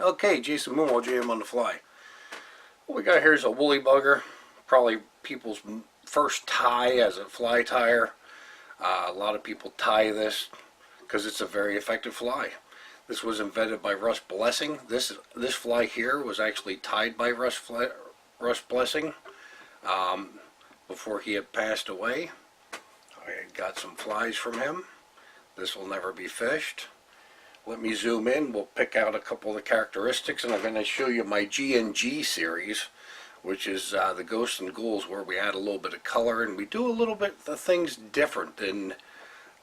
Okay, Jason Moonwell Jam on the fly. What we got here is a woolly bugger, probably people's first tie as a fly tire. A lot of people tie this because it's a very effective fly. This was invented by Russ Blessing. This fly here was actually tied by Russ Blessing before he had passed away. I got some flies from him. This will never be fished. Let me zoom in. We'll pick out a couple of the characteristics, and I'm going to show you my G&G series, which is the Ghosts and Ghouls, where we add a little bit of color and we do a little bit of things different than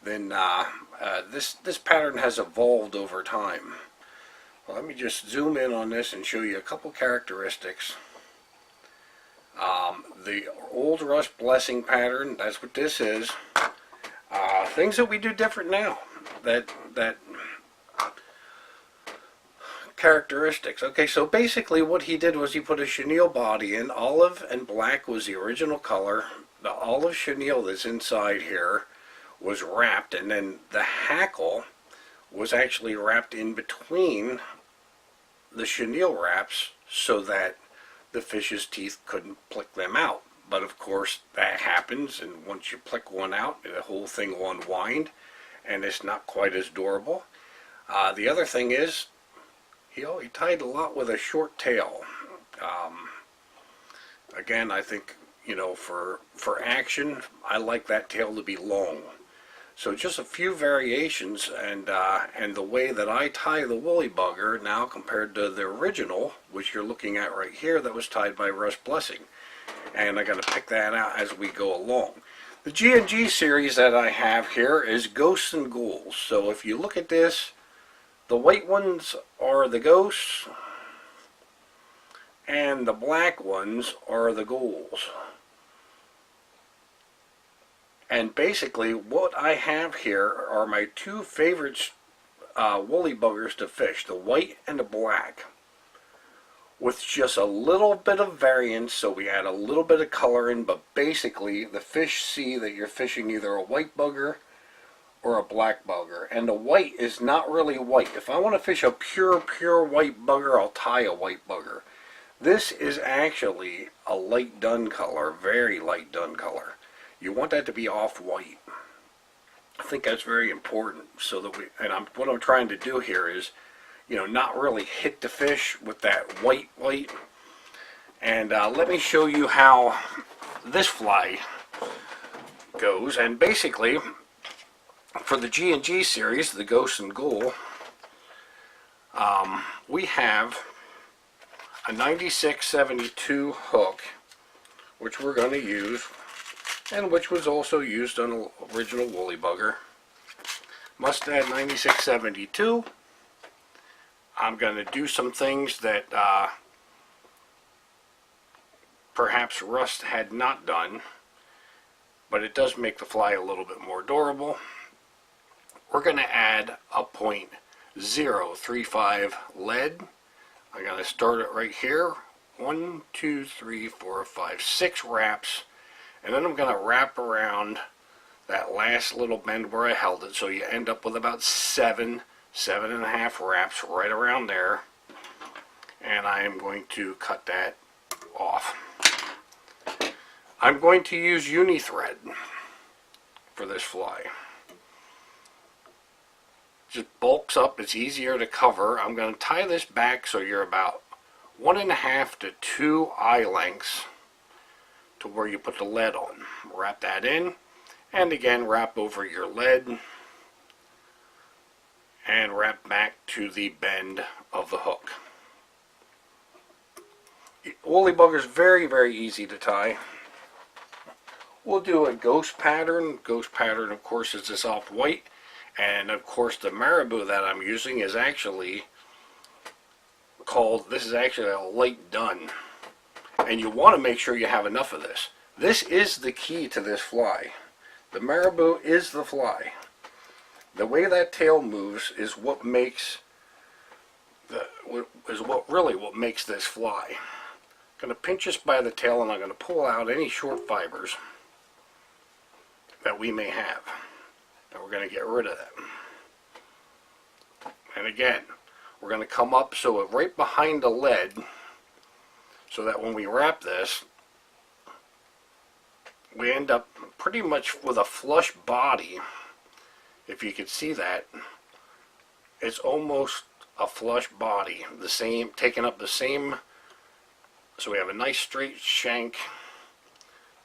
this pattern has evolved over time. Well, let me just zoom in on this and show you a couple characteristics. The old Russ Blessing pattern, that's what this is. Things that we do different now. That characteristics. Okay, so basically what he did was he put a chenille body in. Olive and black was the original color. The olive chenille that's inside here was wrapped, and then the hackle was actually wrapped in between the chenille wraps so that the fish's teeth couldn't pluck them out. But of course that happens, and once you pluck one out, the whole thing will unwind and it's not quite as durable. The other thing is he tied a lot with a short tail. Again, I think, for action, I like that tail to be long. So just a few variations, and the way that I tie the woolly bugger now compared to the original, which you're looking at right here, that was tied by Russ Blessing. And I'm going to pick that out as we go along. The G&G series that I have here is Ghosts and Ghouls. So if you look at this, the white ones are the ghosts, and the black ones are the ghouls. And basically what I have here are my two favorite woolly buggers to fish, the white and the black, with just a little bit of variance, so we add a little bit of color in, but basically the fish see that you're fishing either a white bugger or a black bugger, and the white is not really white. If I want to fish a pure white bugger, I'll tie a white bugger. This is actually a light dun color, very light dun color. You want that to be off-white. I think that's very important, so that what I'm trying to do here is, not really hit the fish with that white. And let me show you how this fly goes. And basically, for the G&G series, the Ghost and Ghoul, we have a 9672 hook, which we're going to use, and which was also used on the original woolly bugger. Mustad 9672. I'm going to do some things that perhaps Russ had not done, but it does make the fly a little bit more durable. We're going to add a .035 lead. I'm going to start it right here. 1, 2, 3, 4, 5, 6 wraps. And then I'm going to wrap around that last little bend where I held it, so you end up with about 7.5 wraps right around there. And I am going to cut that off. I'm going to use uni thread for this fly. Just bulks up, it's easier to cover. I'm going to tie this back so you're about 1.5 to 2 eye lengths to where you put the lead on. Wrap that in, and again wrap over your lead and wrap back to the bend of the hook. Woolly bugger is very easy to tie. We'll do a ghost pattern. Ghost pattern, of course, is this off-white. And of course the marabou that I'm using is actually this is actually a light dun. And you want to make sure you have enough of this. This is the key to this fly. The marabou is the fly. The way that tail moves is what makes what makes this fly. I'm going to pinch this by the tail, and I'm going to pull out any short fibers that we may have. And we're going to get rid of them. And again, we're going to come up so it right behind the lead, so that when we wrap this, we end up pretty much with a flush body. If you could see that, it's almost a flush body, the same, taking up the same, so we have a nice straight shank,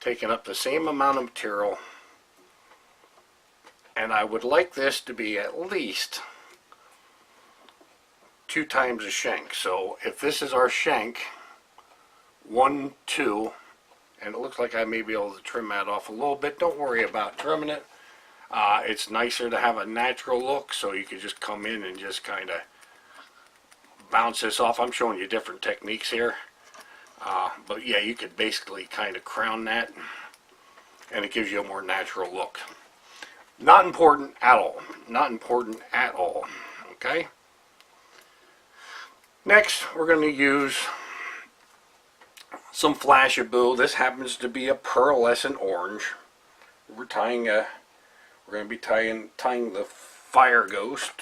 taking up the same amount of material. And I would like this to be at least 2 times a shank. So if this is our shank, 1, 2, and it looks like I may be able to trim that off a little bit. Don't worry about trimming it. It's nicer to have a natural look, so you can just come in and just kind of bounce this off. I'm showing you different techniques here. But yeah, you could basically kind of crown that, and it gives you a more natural look. Not important at all. Not important at all. Okay? Next, we're going to use some Flashaboo. This happens to be a pearlescent orange. We're going to be tying the Fire Ghost.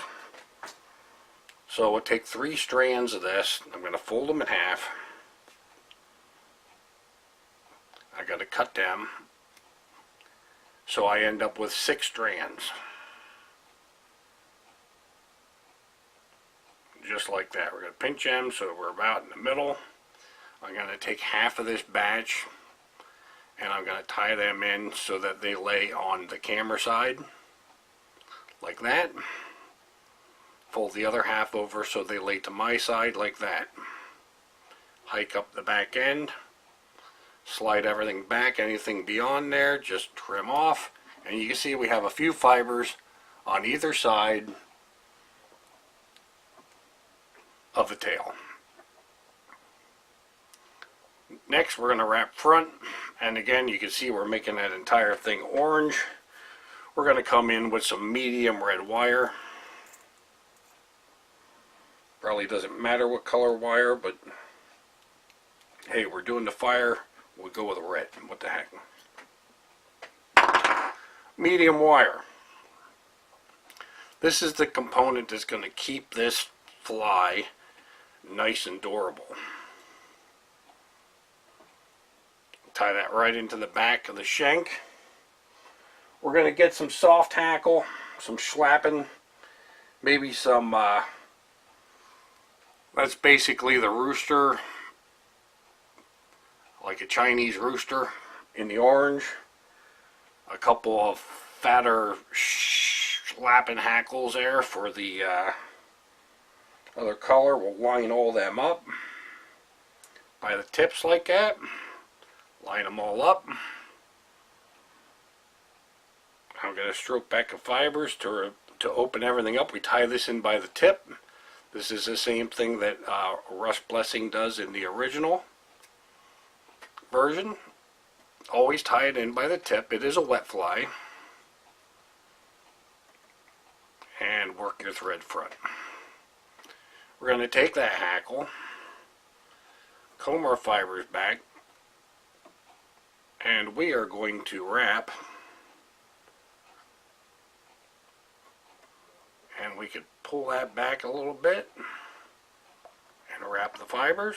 So we'll take 3 strands of this. I'm going to fold them in half. I got to cut them. So I end up with 6 strands. Just like that. We're going to pinch them so we're about in the middle. I'm going to take half of this batch and I'm going to tie them in so that they lay on the camera side. Like that. Fold the other half over so they lay to my side like that. Hike up the back end. Slide everything back. Anything beyond there, just trim off. And you can see we have a few fibers on either side of the tail. Next, we're going to wrap front. And again, you can see we're making that entire thing orange. We're going to come in with some medium red wire. Probably doesn't matter what color wire, but hey, we're doing the fire. We'll go with red. What the heck? Medium wire. This is the component that's going to keep this fly nice and durable. Tie that right into the back of the shank. We're going to get some soft hackle, some schlappen, maybe some, that's basically the rooster, like a Chinese rooster in the orange. A couple of fatter schlappen hackles there for the other color. We'll line all them up by the tips like that. Line them all up. I'm going to stroke back the fibers to open everything up. We tie this in by the tip. This is the same thing that Russ Blessing does in the original version. Always tie it in by the tip. It is a wet fly. And work your thread front. We're going to take that hackle, comb our fibers back, and we are going to wrap. And we could pull that back a little bit and wrap the fibers.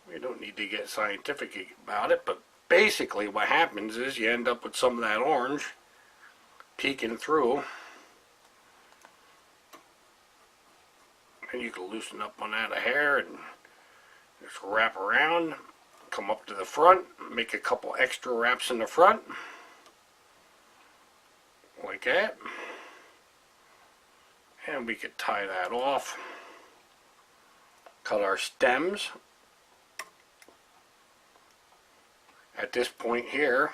We don't need to get scientific about it, but basically what happens is you end up with some of that orange peeking through, and you can loosen up on that a hair and just wrap around, come up to the front, make a couple extra wraps in the front like that, and we could tie that off, cut our stems. At this point here,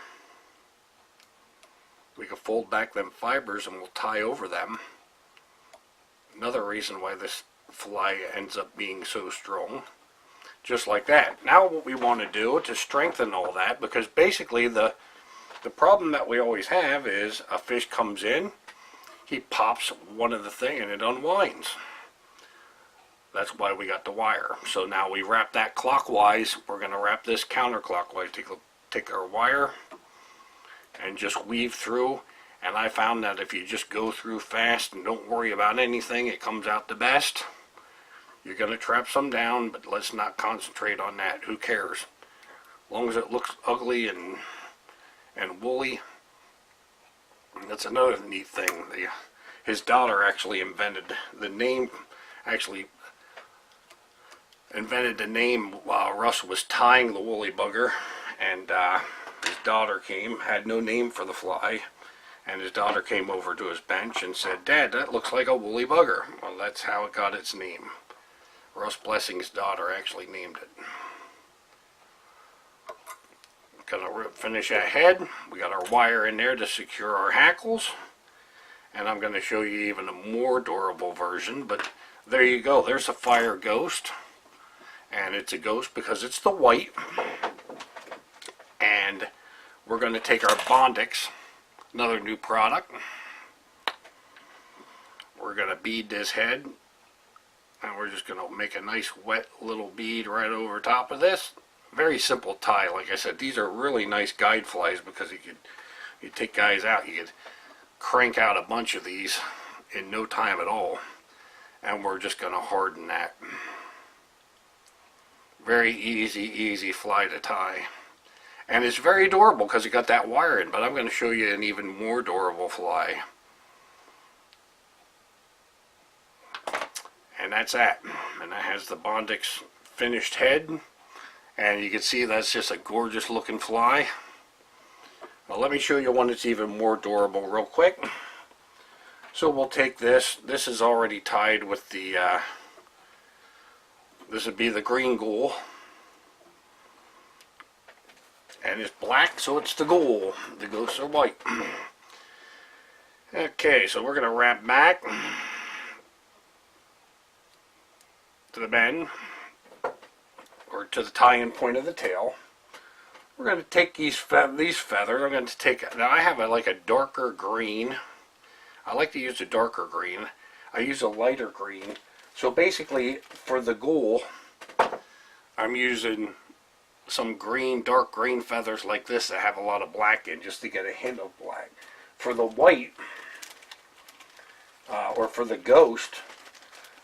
we can fold back them fibers and we'll tie over them. Another reason why this fly ends up being so strong. Just like that. Now what we want to do to strengthen all that, because basically the problem that we always have is a fish comes in, he pops one of the thing and it unwinds. That's why we got the wire. So now we wrap that clockwise. We're going to wrap this counterclockwise. Take our wire and just weave through, And I found that if you just go through fast and don't worry about anything, it comes out the best. You're going to trap some down, but let's not concentrate on that. Who cares? As long as it looks ugly and woolly. That's another neat thing. His daughter actually invented the name while Russ was tying the woolly bugger, and his daughter had no name for the fly, and his daughter came over to his bench and said, "Dad, that looks like a woolly bugger." Well, that's how it got its name. Russ Blessing's daughter actually named it. Gonna finish that head. We got our wire in there to secure our hackles, and I'm going to show you even a more durable version. But there you go. There's a fire ghost, and it's a ghost because it's the white. And we're going to take our Bondix, another new product. We're going to bead this head, and we're just going to make a nice wet little bead right over top of this. Very simple tie. Like I said, these are really nice guide flies because you take guys out, you could crank out a bunch of these in no time at all. And we're just going to harden that. Very easy fly to tie. And it's very durable because you got that wire in, but I'm going to show you an even more durable fly. And that's that. And that has the Bondix finished head. And you can see that's just a gorgeous looking fly. Now let me show you one that's even more durable real quick. So we'll take this. This is already tied with the, this would be the green ghoul. And it's black, so it's the ghoul. The ghosts are white. Okay, so we're going to wrap back to the bend, or to the tie-in point of the tail. We're going to take these feathers. I'm going to take, now I have like a darker green. I like to use a darker green. I use a lighter green. So basically, for the ghoul, I'm using some green, dark green feathers like this that have a lot of black in, just to get a hint of black. For the white, or for the ghost,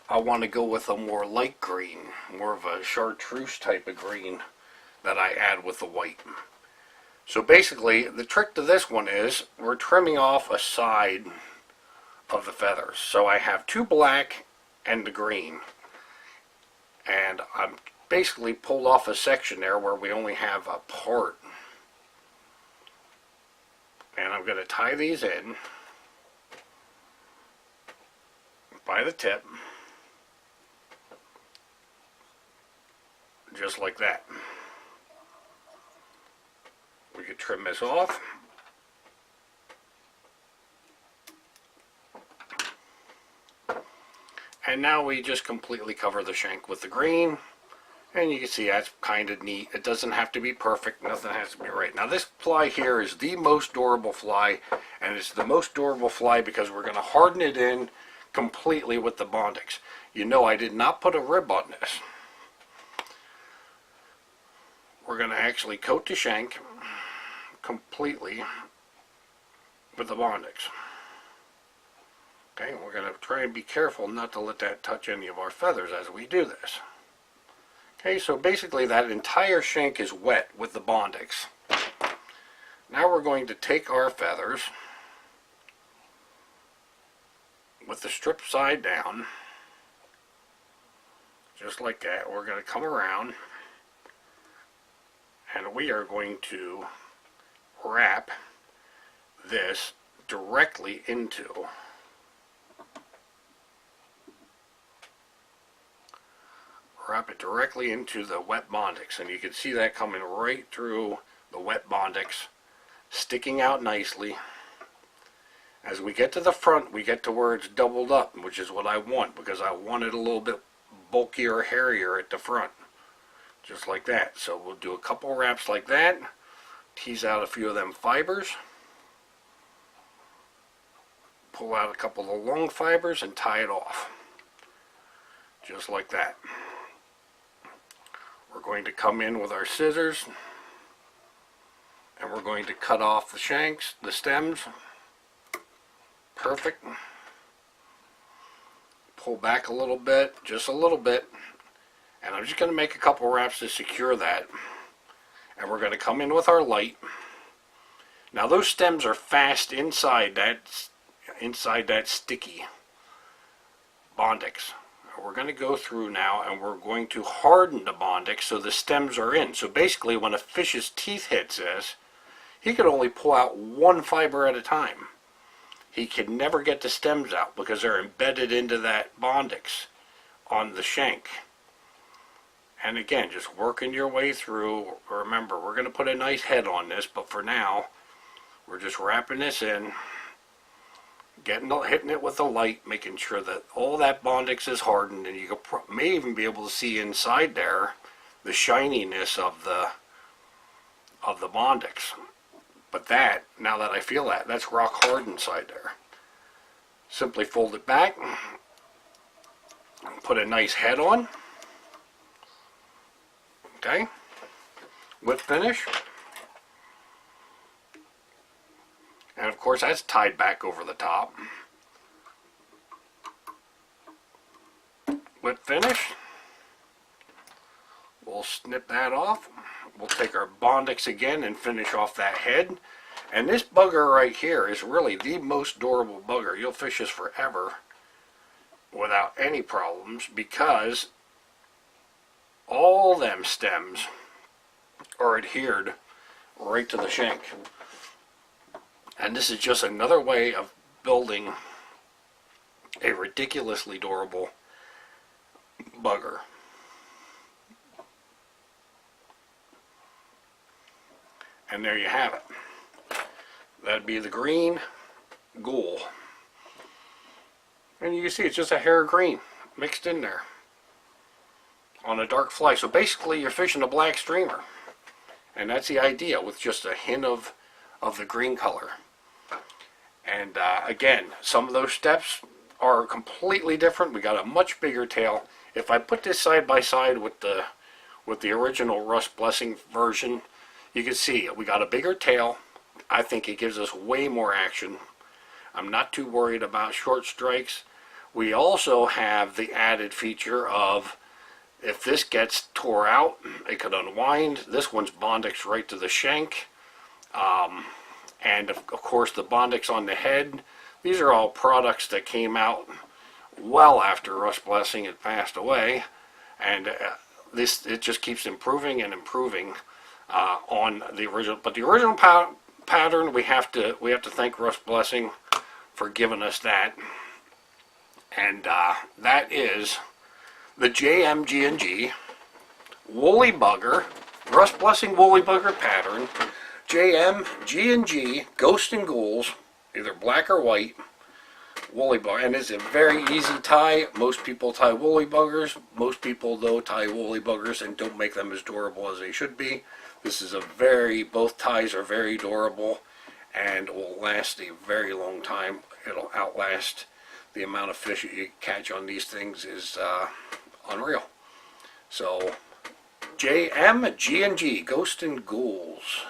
I want to go with a more light green, more of a chartreuse type of green that I add with the white. So basically, the trick to this one is we're trimming off a side of the feathers. So I have two black and the green. And I'm basically pulled off a section there where we only have a part. And I'm going to tie these in by the tip. Just like that. We could trim this off. And now we just completely cover the shank with the green. And you can see that's kind of neat. It doesn't have to be perfect. Nothing has to be right. Now this fly here is the most durable fly. And it's the most durable fly because we're going to harden it in completely with the Bondix. You know I did not put a rib on this. We're going to actually coat the shank completely with the Bondix. Okay, we're going to try and be careful not to let that touch any of our feathers as we do this. Okay, so basically that entire shank is wet with the Bondix. Now we're going to take our feathers with the strip side down, just like that. We're going to come around and we are going to wrap this directly into the wet Bondix, and you can see that coming right through the wet Bondix, sticking out nicely. As we get to the front, we get to where it's doubled up, which is what I want, because I want it a little bit bulkier, hairier at the front. Just like that. So we'll do a couple wraps like that, tease out a few of them fibers, pull out a couple of the long fibers and tie it off. Just like that. We're going to come in with our scissors and we're going to cut off the shanks, the stems. perfect. Pull back a little bit, just a little bit, and I'm just going to make a couple wraps to secure that. And we're going to come in with our light. Now those stems are fast inside that sticky Bondix. We're going to go through now and we're going to harden the Bondix so the stems are in. So basically when a fish's teeth hits this, he can only pull out one fiber at a time. He can never get the stems out because they're embedded into that Bondix on the shank. And again, just working your way through. Remember, we're going to put a nice head on this, but for now, we're just wrapping this in, hitting it with the light, making sure that all that Bondix is hardened, and you may even be able to see inside there the shininess of the Bondix. But that, now that I feel that, that's rock hard inside there. Simply fold it back, put a nice head on. Okay, whip finish. And of course that's tied back over the top. Whip finish. We'll snip that off. We'll take our Bondix again and finish off that head. And this bugger right here is really the most durable bugger. You'll fish this forever without any problems because all them stems are adhered right to the shank. And this is just another way of building a ridiculously durable bugger. And there you have it. That'd be the green Ghoul. And you can see it's just a hair of green mixed in there on a dark fly. So basically you're fishing a black streamer. And that's the idea, with just a hint of the green color. And again, some of those steps are completely different. We got a much bigger tail. If I put this side by side with the original Rust Blessing version, you can see we got a bigger tail. I think it gives us way more action. I'm not too worried about short strikes. We also have the added feature of, if this gets tore out, it could unwind. This one's Bondix right to the shank. And of course the Bondix on the head. These are all products that came out well after Rust Blessing had passed away. And it just keeps improving and improving on the original. But the original pattern, we have to thank Rust Blessing for giving us that. And that is the JM-G&G Woolly Bugger, Rust Blessing Woolly Bugger pattern, JM-G&G Ghosts and Ghouls, either black or white, woolly bugger. And it's a very easy tie. Most people tie woolly buggers. Most people, though, tie woolly buggers and don't make them as durable as they should be. This is both ties are very durable and will last a very long time. It'll outlast the amount of fish you catch on these things is unreal. So, JM-G&G Ghosts and Ghouls.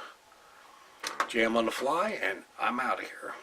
Jam on the fly, and I'm out of here.